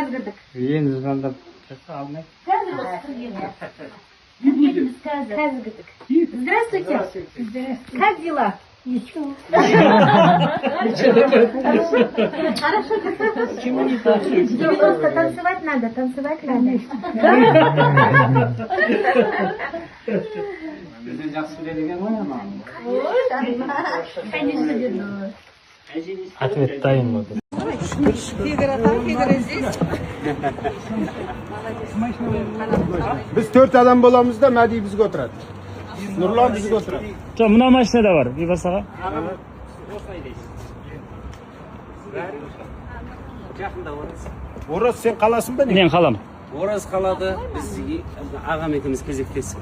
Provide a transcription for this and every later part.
Kazgırdık. Yiyin zıvandap. Almayın. Кazgırdık. Здравствуйте. Как дела? Ничего. Просто танцевать надо, танцевать надо. Bizden жақсы біледі ғой ama. Конечно, верно. Ответ дайын болды. Biz 4 adam bolamız da Мәди bizga o'tiradi. Nurlan bizga o'tiradi. Жоқ, мына машинада бар, Бейбас аға. Ораз sen қаласың ба не? Мен қалам. Ораз қалады, біз ағам екеуміз кезектесіп.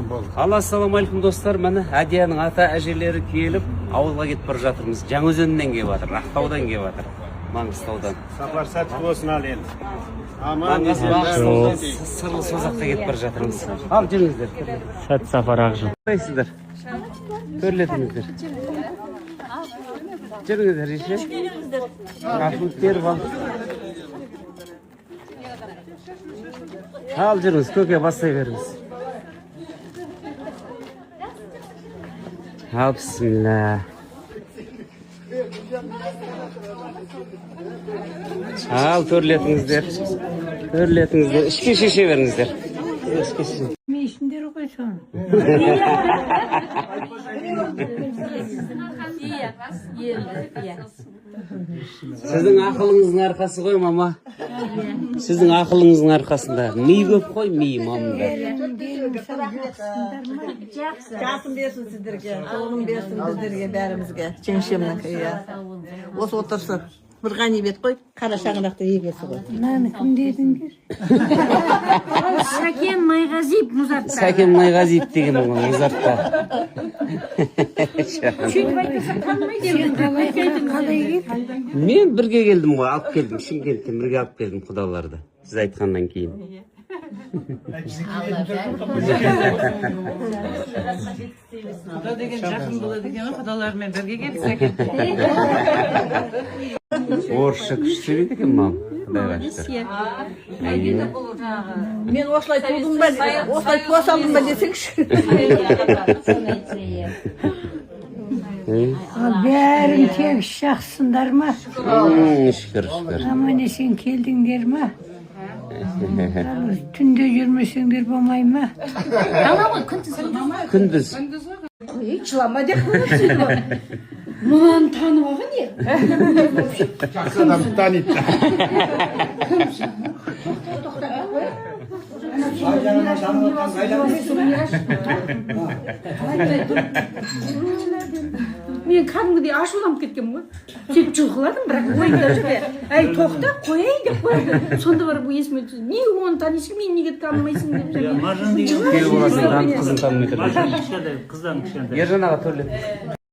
Болды. Ассалаумағалейкум достар, міне Әдияның ата әжелері келіп, ауылға кетіп бара жатырмыз. Жаңаөзеннен келіп жатыр, Ақтаудан келіп жатыр, Маңғыстаудан. Сапар сәтті болсын ал енді. Маңғыстаудан Сырлы Созаққа кетіп бара жатырмыз. Ал жүріңіздер. Сәт сапар ақжыл. Қайсыздар? Төрлетіңіздер. Жүріңіздер, еше. Рахмет беріп ал. Ал жүріңіз, көке бастай беріңіз. Ал, бісміллә. Ал, төрлетіңіздер. Төрлетіңіздер. Ішке шеше беріңіздер. Ішке шеше. Мешіндер ғой соны. Сіздің ақылыңыздың арқасы ғой, мама. Сіздің ақылыңыздың арқасында. Ми көп қой, ми мамында. Жасын берсін сіздерге, қолын берсін біздерге, бәрімізге. Жеңшемнің күйі. Осы отырсын. Бір ғанибет қой, қара шағынақты егесі ғой. Мынаны кім дедіңдер? Сәкен Майғазиев Мұзартта. Сәкен Майғазиев деген ғой, Мұзартта. Сөйтіп айтпаса танымайды. Қалай келдің? Мен бірге келдім ғой, алып келдім. Шымкенттен бірге алып келдім құдаларды. Сіз айтқаннан кейін. Құда деген жақын болады екен, құдалармен бірге келсек. Орысша күшті сөйлейді екен мам. Құдайға шүкір. Мен осылай тудым ба, осылай туа салдым ба десеңші. Бәрің тегіс жақсындар ма? Шүкір, шүкір. Аман есен келдіңдер ма? Түнде жүрмесеңдер болмай ма? Күндіз. Жылама деп қойып мынаны танып алған не? Жақсы адамды таниды. Мен кәдімгідей ашуланып кеткенмін ғой. Сөйтіп жұлқыладым, бірақ ойымда жүрді. Әй, тоқта, қояйын деп қойды. Сонда барып есіме түсті. Неге оны танисың, мен неге танымайсың деп жүрген. Күйеу боласың, қызын танымай тұр. Қыздан кішкентай. Ержан аға төрлет.